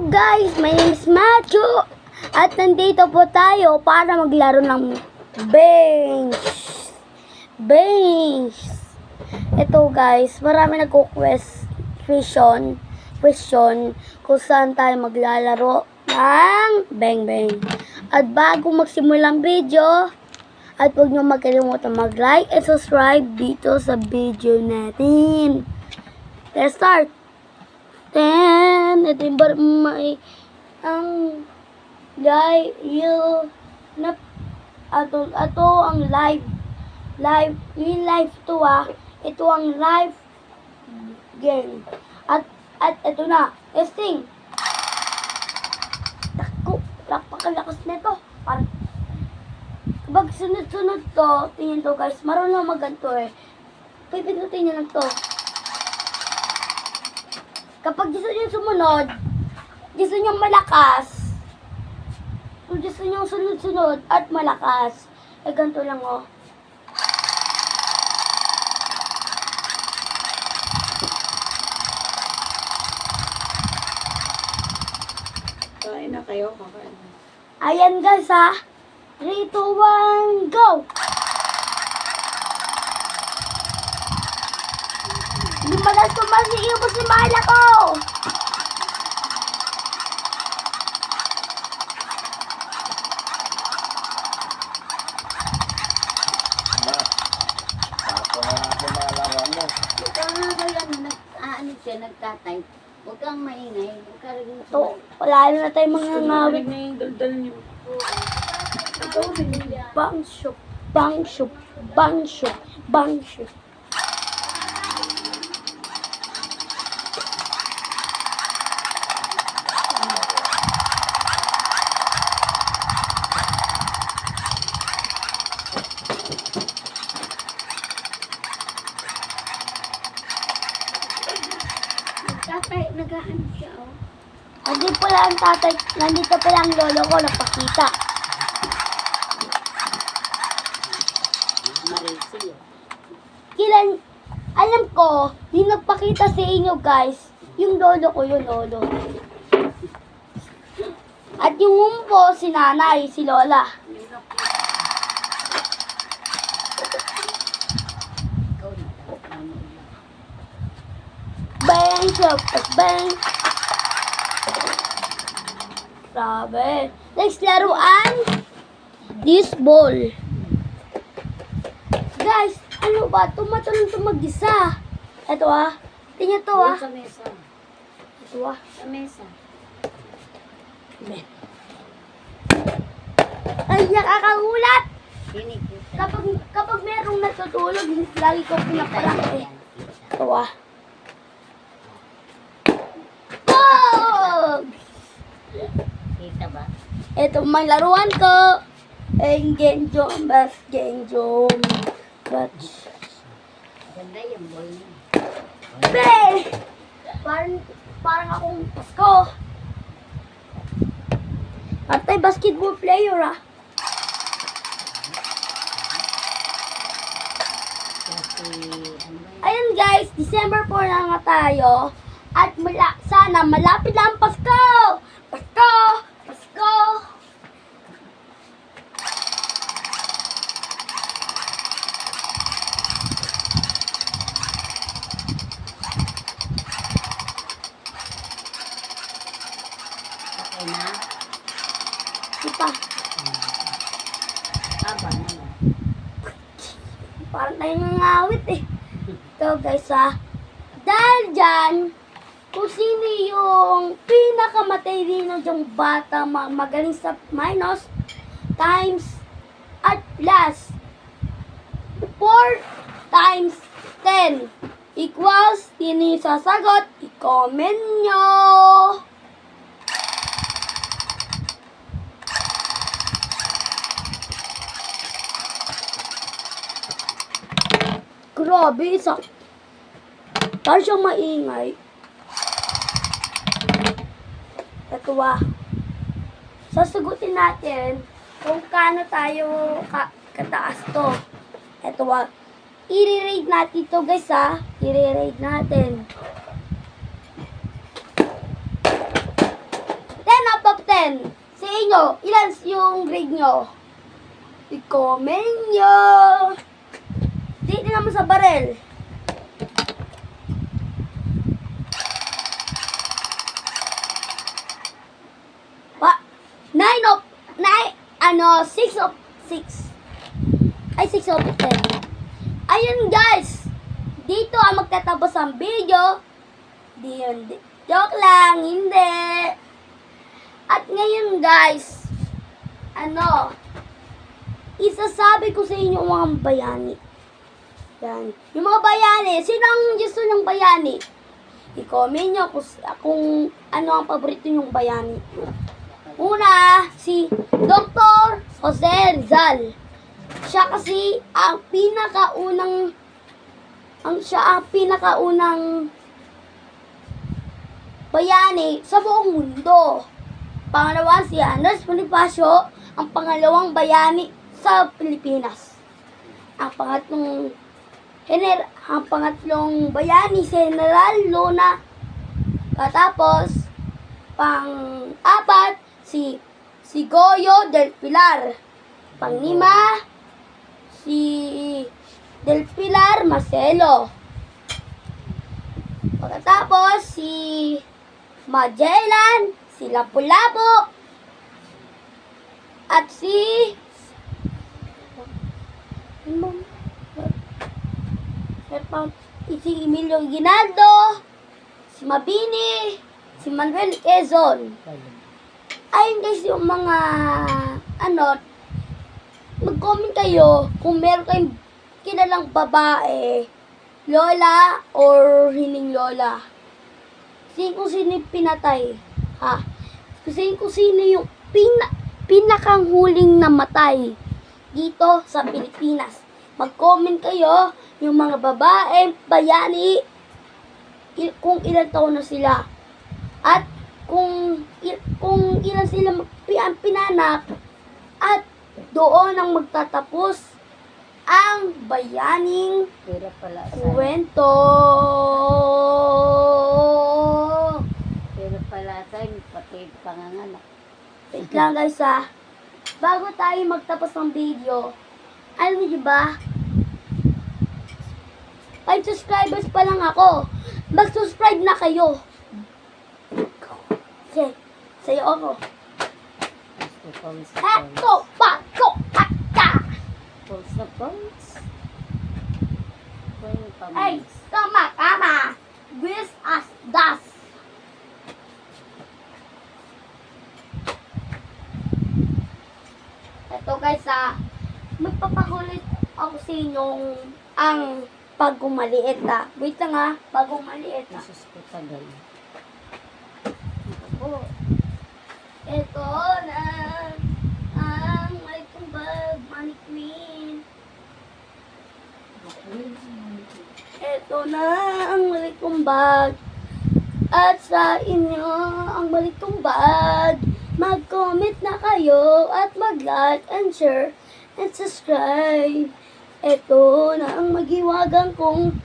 guys, my name is Matthew at nandito po tayo para maglaro ng bench. Ito guys, marami question kung saan tayo maglalaro ng beng. At bago magsimula ang video, at huwag nyo magkalimutan mag-like and subscribe dito sa video natin. Let's start! Then, ito yung ang ato ang live, yung live to ito ang live game. At ito na, testing. Tako, napakalakas nito. Kapag sunod-sunod to, tingin to guys, marunong maganto Pipindutin nyo lang to. Kapag gusto nyo sumunod, gusto nyo malakas, kung gusto nyo sunod-sunod at malakas, ganito lang Kain na kayo, kakain. Ayan guys 3, 2, 1, go! Lumalas tumasiyo mo si Mala ko! Ako na natin mga laruan mo. Ikaw nga ba yan, nagtatype. Huwag kang maingay. Huwag ka rin To, wala na tayong mga ngawit. na yung daldal niyo. Ikaw rin. Bang shoot. Tatay, nag-ano siya, Nandito pala ang tatay, nandito pala ang lolo ko, nagpakita. Marisi. Alam ko, yung nagpakita sa inyo guys, yung lolo ko yun, lolo. At yung umpo, si nanay, si lola. Ikaw na. Bang, shop, bang. Grabe. Next laruan, this ball. Guys, ano ba? Tumatulong ito mag-isa. Ito tingnan to Sa mesa. Ito Sa mesa. Ay, nakakagulat. Kinikita. Kapag merong natutulog, lagi ko pinaparang Ito Go! Kita ba? Ito mga laruan ko. Genjom. Ganda yung boy niya. Be! Parang akong Pasko. Atay basketball player Kasi, ano ba yun? Ayun guys, December 4 na nga tayo. At sana malapit lang ang Pasko! Pasko! Okay na? Ito Taba naman. parang tayo nangawit Ito guys dahil dyan, kung sino yung pinakamatalino yung bata magaling sa minus, times, at plus 4 times 10 equals, yun yung sasagot, i-comment nyo. Grabe, parang siyang maingay. Ito sasagutin natin kung kano tayo kataas to. Ito i-rate natin to guys i-rate natin. 10. Sa inyo, ilan yung grade nyo? I-comment nyo. Dito naman sa barel. Pa, 6 of 6. Ay, 6 of 10. Ayun guys. Dito ang magtatapos ang video. Joke lang, hindi. At ngayon guys, isasabi ko sa inyo ang mga bayani. Yan. Yung mga bayani, sino ang gusto ng bayani? I-comment nyo kung ano ang paborito yung bayani. Una, si Dr. Jose Rizal. Siya kasi ang pinakaunang bayani sa buong mundo. Pangalawa, si Andres Bonifacio, ang pangalawang bayani sa Pilipinas. Ang pangatlong bayani si General Luna. Katapos, pang-apat, si Goyo del Pilar. Pang-lima, si del Pilar Marcelo. Pagkatapos, si Magellan, si Lapu-Lapu, at si Emilio Ginaldo, si Mabini, si Manuel Quezon. Ayun guys yung mga mag-comment kayo kung meron kayong kilalang babae, lola or hining lola. Kung sino yung pinatay. Kung sino yung pinakang huling namatay dito sa Pilipinas. Mag-comment kayo yung mga babae, bayani, kung ilan taon na sila. At kung ilan sila pinanak, at doon ang magtatapos ang bayaning Pero pala kwento. Pero pala sa'yo, pati panganganak. Wait lang guys bago tayo magtapos ng video, alam niyo ba, 5 subscribers pa lang ako. Mag-subscribe na kayo. Okay, sa'yo ako. Eto, bago, ata. Pulse na pulse. Ay, kama. This as das. Ito guys magpapakulit ako sa inyong ang pagkumaliit Wait lang pagkumaliit Jesus ko tagal. Ito na ang may kumbag, Money Queen. Ito na ang mali kong bag. At sa inyo ang mali kong bag. Mag-comment na kayo at mag-like and share and subscribe. Ito na ang maghiwagang kong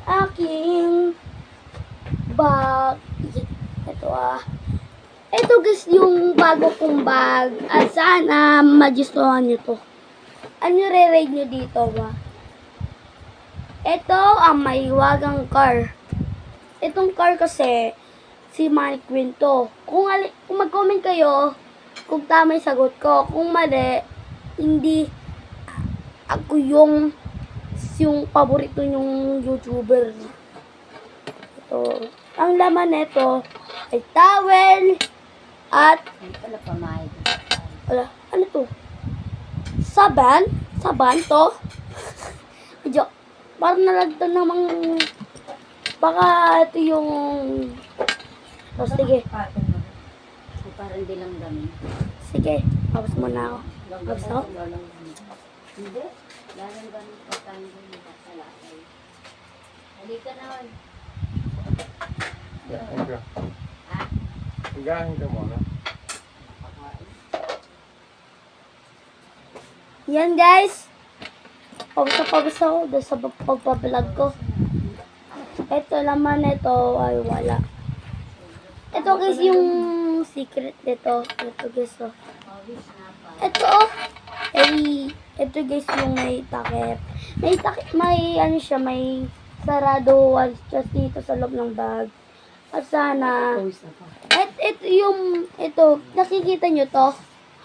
aking bag. Ito guys yung bago kong bag. At sana magustuhan nyo to. Ano re-rate nyo dito ba? Ito ang mahiwagang car. Itong car kasi, si Money Queen to. Kung mag-comment kayo, kung tama yung sagot ko. Kung mali, hindi ako yung paborito yung YouTuber. Ito. Ang laman nito ay towel at Hindi pala pamayag. ano to? Saban to. Joke. Parang nalagtan namang baka ito yung sige. Parang dilang dami. Sige, tapos muna ako. Tapos ako? Hindi. Lalang dami pa tayo sa lakay. Halika naman. Higahin ka muna. Yan guys. Pagod ako doon sa pagpablog ko. Ito naman ito ay wala. Ito guys yung secret nito. Ito guys, oh. Pawis na pa. Ito, oh. Ito guys yung may takip. May ano siya, may sarado once just dito sa loob ng bag. At sana, Pawis na pa. ito, nakikita nyo to?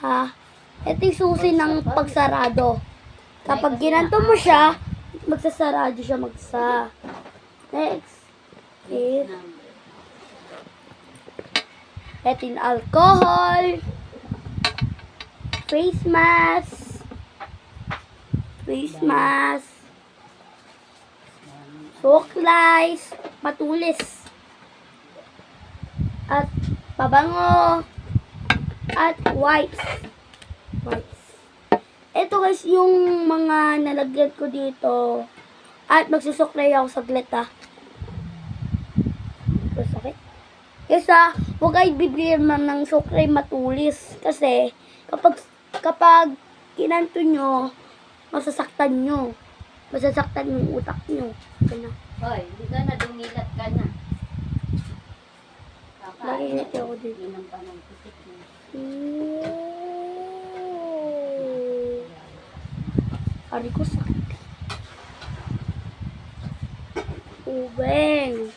Ha? Ito yung susi ng pagsarado. Kapag ginanto mo siya, magsasarado siya magsa. Next is, ito yung alcohol, face mask, suklays, matulis, at pabango, at wipes. Ito guys yung mga nalagyan ko dito. At magsusuklay ako saglit ha. Sakit. Kesa huwag kayo bibili ng suklay matulis. Kasi kapag kinanto nyo, masasaktan nyo. Masasaktan yung utak nyo. Ano? Hoy, hindi ka na, dumilat ka na. Narinit ako dito. Inom pa ng putik mo. Ari ko sakit. Ubeng.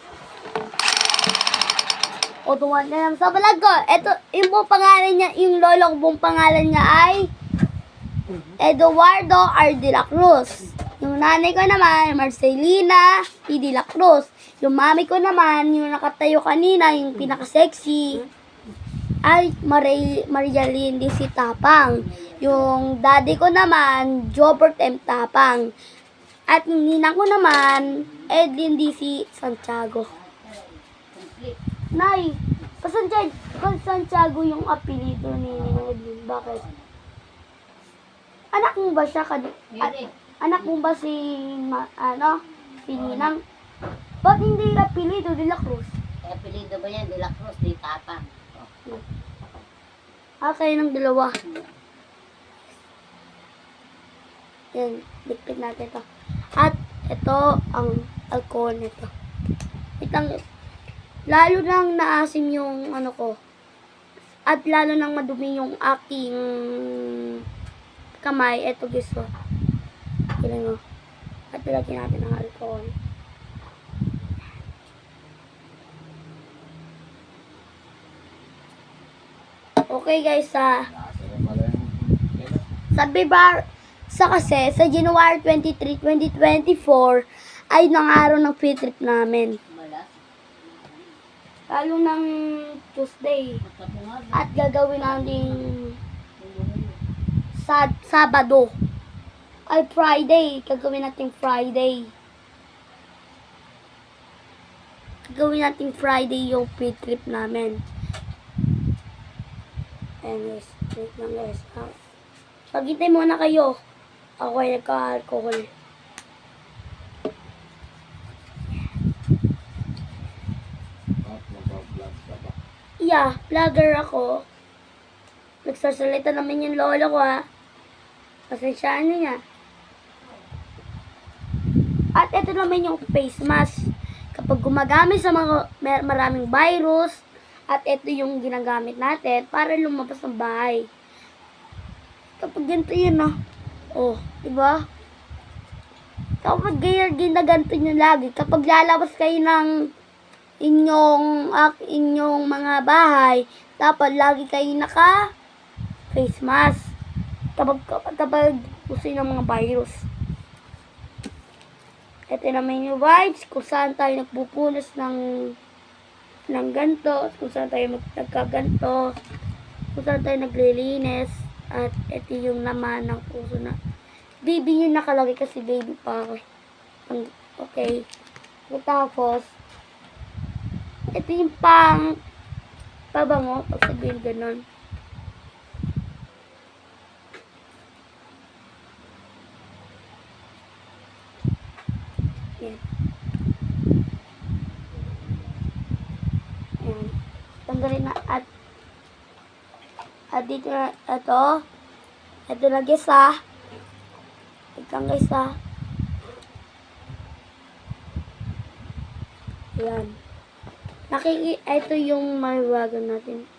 O, tuwan na lang sa vlog ko. Ito, yung buong pangalan niya, yung lolo ko buong pangalan niya ay Eduardo R. de la Cruz. Yung nanay ko naman, Marcelina E. de la Cruz. Yung mami ko naman, yung nakatayo kanina, yung pinaka-sexy, ay Marialyn D. C. Tapang. Yung daddy ko naman, Jobert M. Tapang. At yung ninang ko naman, Edlin D. C. Santiago. Complete. Nay, Santiago yung apelido ni Ninang Edlin. Bakit? Anak mo ba siya? Anak mo ba si, si Ninang? Ba't hindi apelido de la Cruz? Eh, apelido ba yan? De la Cruz, de Tapang. Kayo ng dalawa. Yan, dikpit natin ito. At ito ang alcohol nito. Lalo nang naasim yung ano ko. At lalo nang madumi yung aking kamay. Ito guys ko. Kailan mo. At lagyan natin ang alcohol. Okay guys, sa January 23, 2024 ay nangaraw ng free trip namin. Malas. Lalo ng Tuesday. At gagawin natin Sabado. Ay Friday. Gagawin natin Friday. Gagawin natin Friday yung free trip namin. Ayan guys. Wait lang guys. Paghintay muna kayo. Ako ay nagka-alcohol. Yeah, vlogger ako. Nagsasalita naman yung lolo ko ha. Pasensyaan niya. At ito naman yung face mask. Kapag gumagamit sa mga maraming virus, at ito yung ginagamit natin para lumabas ng bahay. Kapag ganito yun oh, diba? Kapag ginaganto nyo lagi, kapag lalabas kayo ng inyong mga bahay, dapat lagi kayo naka face mask. Kapag gusto ng mga virus. Ito naman yung vibes, kung saan tayo nagpupunas ng ganto, kung saan tayo nagkaganto, kung saan tayo naglilinis, at ito yung naman ng puso na baby yung nakalagay kasi baby pa ako. Okay. Tapos, ito yung pabango, pag sabihin ganon. Yan. Yan. Tanggalin na at dito na ito na guys guys yan. Ito yung mariwagan natin.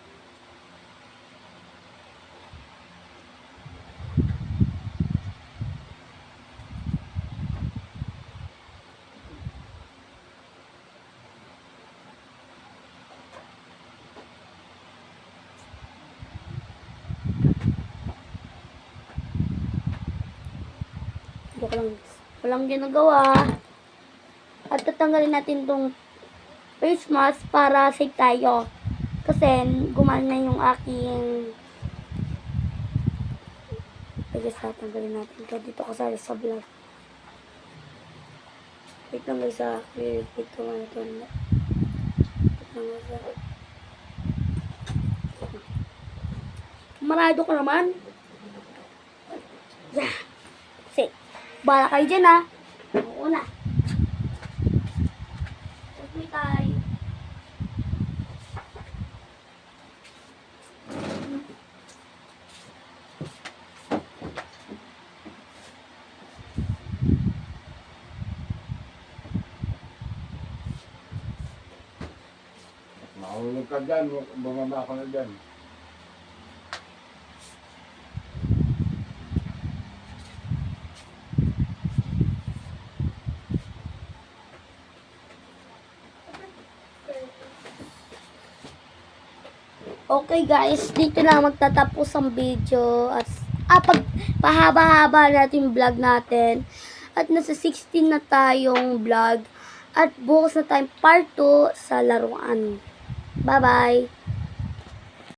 Joke lang. Walang ginagawa. At tatanggalin natin tong face mask para safe tayo. Kasi gumana yung aking... Guys, tatanggalin natin ito. Dito ko sa vlog. Wait lang guys ha. Wait ko nga ito. Wait lang guys ha. Marado ka naman. Yeah. Kasi, bala kayo dyan ha. Oo na. Okay tayo. Mahulog ka dyan, bumaba ka na dyan. Okay guys, dito na magtatapos ang video. At pag pahaba-haba natin yung vlog natin. At nasa 16 na tayong vlog. At bukas na tayong part 2 sa laruan. Bye-bye!